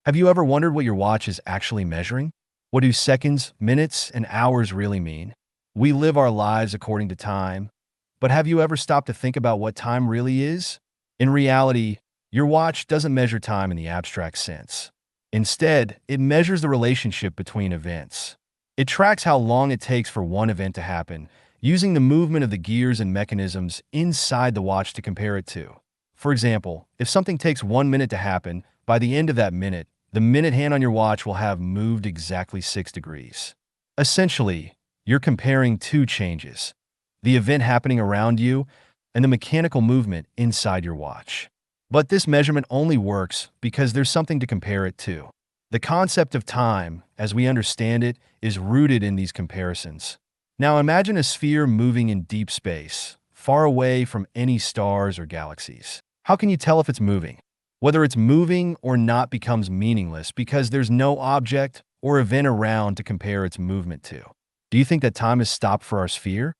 Have you ever wondered what your watch is actually measuring? What do seconds, minutes, and hours really mean? We live our lives according to time, but have you ever stopped to think about what time really is? In reality, your watch doesn't measure time in the abstract sense. Instead, it measures the relationship between events. It tracks how long it takes for one event to happen, using the movement of the gears and mechanisms inside the watch to compare it to. For example, if something takes 1 minute to happen, by the end of that minute, the minute hand on your watch will have moved exactly 6 degrees. Essentially, you're comparing two changes: the event happening around you and the mechanical movement inside your watch. But this measurement only works because there's something to compare it to. The concept of time, as we understand it, is rooted in these comparisons. Now imagine a sphere moving in deep space, far away from any stars or galaxies. How can you tell if it's moving? Whether it's moving or not becomes meaningless because there's no object or event around to compare its movement to. Do you think that time has stopped for our sphere?